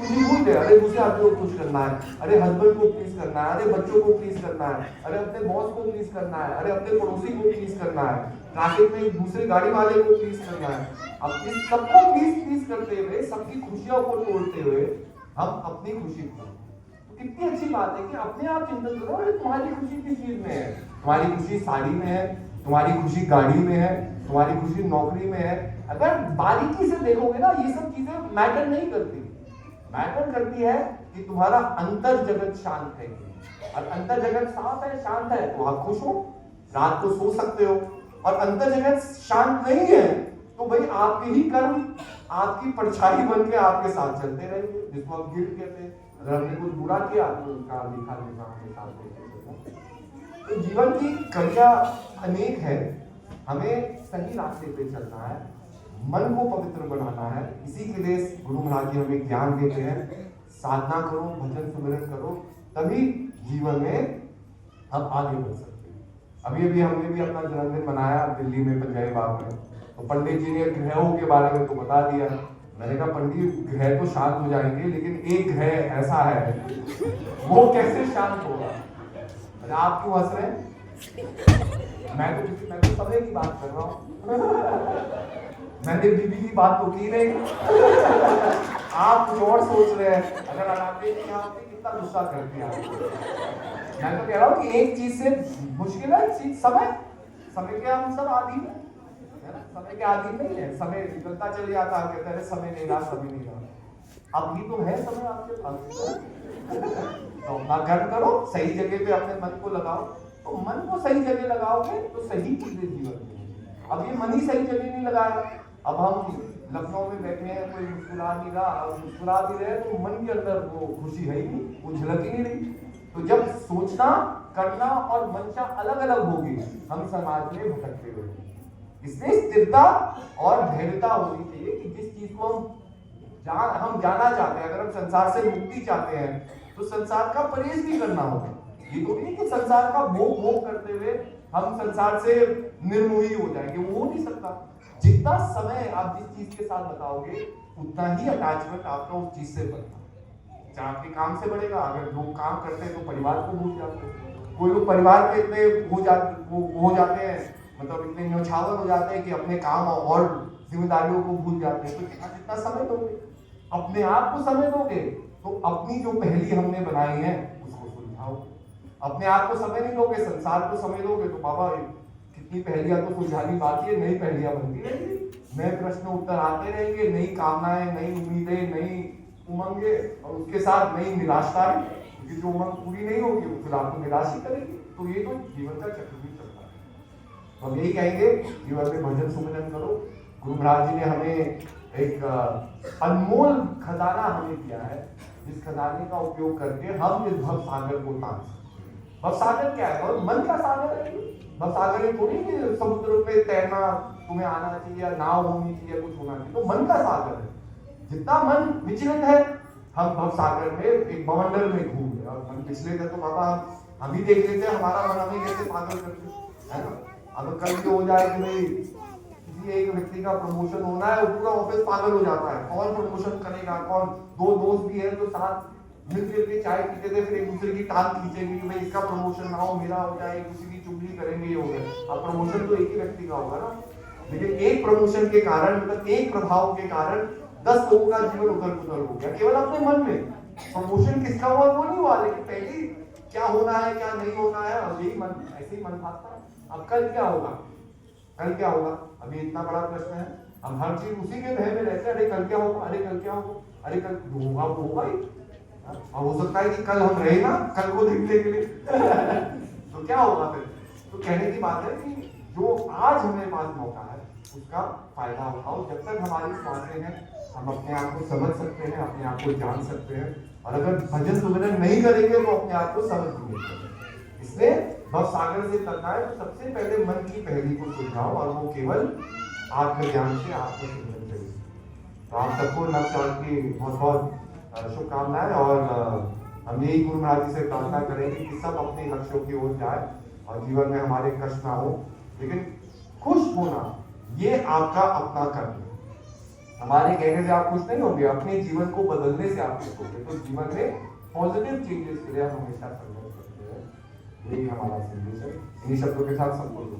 खुशी भूल गए। अरे दूसरे आदमी को खुश करना है, अरे हस्बैंड को प्लीज करना है, अरे बच्चों को प्लीज करना है, अरे अपने बॉस को प्लीज करना है, अरे अपने पड़ोसी को प्लीज करना है, ट्रैफिक में दूसरे गाड़ी वाले को प्लीज करना है। अब इस सबको प्लीज प्लीज करते हुए, सबकी खुशियों को तोड़ते हुए हम अपनी खुशी को, तो कितनी अच्छी बात है कि अपने आप चिंतन करो, अरे तुम्हारी खुशी किस चीज में है? तुम्हारी खुशी साड़ी में है, तुम्हारी खुशी गाड़ी में है, तुम्हारी खुशी नौकरी में है। अगर बारीकी से देखोगे ना, ये सब चीजें मैटर नहीं करती। मैटर करती है कि तुम्हारा अंतर जगत शांत है, और अंतर जगत साफ है, शांत है, तो आप खुश हो, रात को सो सकते हो। और अंतर जगत शांत नहीं है तो भाई आपके ही कर्म आपकी परछाई बन के आपके साथ चलते रहेंगे, जिसको हम गिल्ट कहते हैं। अगर हमने कुछ बुरा किया तो उसका लिखा लिखा अपने साथ देखेंगे। तो जीवन की कड़ियां अनेक है, हमें सही रास्ते पे चलना है, मन को पवित्र बनाना है। इसी के लिए गुरु महाराज जी हमें ज्ञान देते हैं, साधना करो, भजन सुमिरन करो, तभी जीवन में हम आगे बढ़ सकते हैं। अभी अभी हमने भी अपना जन्मदिन मनाया दिल्ली में, पंजाबी बाग में। तो पंडित जी ने ग्रहों के बारे में तो बता दिया। मैंने कहा पंडित ग्रह तो शांत हो जाएंगे, लेकिन एक ग्रह ऐसा है वो कैसे शांत होगा? अरे आप क्यों हंस रहे हैं? मैं तो समय की बात कर रहा हूँ। मैंने बीबी की बात तो की नहीं। आप कुछ और सोच रहे हैं। अगर अनाते आपने कितना गुस्सा कर दिया। मैं तो कह रहा हूँ कि एक चीज से मुश्किल है चीज समय के हम सब आदि है ना, समय के आदि नहीं है। समय निकलता चले जाता है, कहते हैं समय नहीं रहा। अब ही तो है समय आपके पास, तो अपना कर्म करो, सही जगह पे अपने मन को लगाओ। तो मन को सही जगह लगाओगे तो सही चीजें जीवन में। अब ये मन ही सही जगह नहीं लगाया। अब हम लखनऊ में बैठे हैं, कोई मुस्कुरा नहीं रहा, और मुस्कुरा भी रहे तो मन के अंदर वो खुशी है ही नहीं, वो झलक ही नहीं रही। तो जब सोचना, करना और मंशा अलग अलग होगी, हम समाज में भटकते हुए। इसलिए स्थिरता और धैर्यता होनी चाहिए कि जिस चीज को हम जाना चाहते हैं, अगर हम संसार से मुक्ति चाहते हैं तो संसार का परहेज भी करना होगा। ये तो नहीं कि संसार का भोग करते हुए हम संसार से निर्मोही हो जाएंगे, वो हो नहीं सकता। जितना समय आप जिस चीज के साथ बताओगे, उतना ही अटैचमेंट आपका उस चीज से बढ़ता है। चाहे आपके काम से बढ़ेगा। अगर लोग काम करते हैं तो परिवार को भूल जाते हैं। कोई लोग परिवार के इतने हो जाते हैं, मतलब इतने न्यौछावर हो जाते हैं कि अपने काम और जिम्मेदारियों को भूल जाते हैं। तो जितना समय दोगे, अपने आप को समय दोगे, तो अपनी जो पहेली हमने बनाई है उसको सुलझाओ। अपने आप को समय नहीं दोगे, संसार को समय दोगे, तो बाबा कितनी पहेलियां तो सुलझानी बाकी है, नई पहेलियां बनती रहेंगी, नए प्रश्न उत्तर आते रहेंगे, नई कामनाएं, नई उम्मीदें, नई उमंगे, और उसके साथ नई निराशाएं, क्योंकि जो उमंग पूरी नहीं होगी वो फिर आपको निराश ही करेगी। तो ये तो जीवन का चक्रवृद्धि चलता है। तो हम यही कहेंगे, जीवन में भजन सुमिरन करो। गुरु महाराज जी ने हमें एक अनमोल खजाना हमें दिया है, जिस खजाने का उपयोग करके हम इस भव सागर को तान सकते। भव सागर क्या है? मन का सागर है। भव सागर थोड़ी कि समुद्र पे तैरना तुम्हें आना चाहिए, नाव होनी चाहिए, कुछ होना चाहिए। तो मन का सागर है। जितना मन विचलित है, हम भव सागर में एक बवंडर में घूम रहे, और मन विचलित है तो बाबा हम ही देख लेते हैं हमारा मन हमें कैसे पागल करते है ना। अब कल भी हो जाए कि भाई किसी एक व्यक्ति का प्रमोशन होना है, पूरा ऑफिस पागल हो जाता है, कौन प्रमोशन करेगा, कौन। दो दोस्त भी है जो साथ मिलकर के चाय पीते थे, फिर एक दूसरे की टांग खींचेंगे कि भाई इसका प्रमोशन ना हो, मेरा हो जाए, किसी की चुगली करेंगे, ये हो गए। अब प्रमोशन तो एक ही व्यक्ति का होगा ना, लेकिन एक प्रमोशन के कारण, मतलब एक प्रभाव के कारण 10 लोगों का जीवन उधर पुधर हो गया, केवल अपने मन में। प्रमोशन किसका हुआ वो नहीं हुआ, लेकिन पहले क्या होना है क्या नहीं होना है, और यही मन, ऐसे ही मन भागता है। अब कल क्या होगा, कल क्या होगा, अभी इतना बड़ा प्रश्न है। हम हर चीज उसी के भय में रहते हैं, अरे कल क्या होगा, अरे कल क्या होगा, अरे कल होगा वो होगा ही। और हो सकता है कि कल हम रहे ना, कल को देखने के लिए। तो क्या होगा फिर? तो कहने की बात है कि जो आज हमें पास मौका है उसका फायदा उठाओ। जब तक हमारी सांसें हैं, हम अपने आप को समझ सकते हैं, अपने आप को जान सकते हैं। और अगर भजन सुमिरन नहीं करेंगे तो अपने आप को समझ नहीं सकते। इसलिए भव सागर से तरना है तो सबसे पहले मन की पहेली को सुलझाओ, और वो केवल आत्मज्ञान से आपको सुमिरन करेगी। तो आप सबको नवसाल की बहुत बहुत शुभकामनाएं, और हम यही गुरु महाराज जी से प्रार्थना करेंगे कि सब अपने लक्ष्यों की ओर जाए और जीवन में हमारे कष्ट ना हो, लेकिन खुश होना ये आपका अपना कर्म है। हमारे कहने से आप खुश नहीं होंगे, अपने जीवन को बदलने से आप खुश होंगे। तो जीवन में पॉजिटिव चेंजेस के लिए हम हमेशा संघर्ष करते हैं। यही हमारा संदेश है। इन्हीं शब्दों के साथ संपूर्ण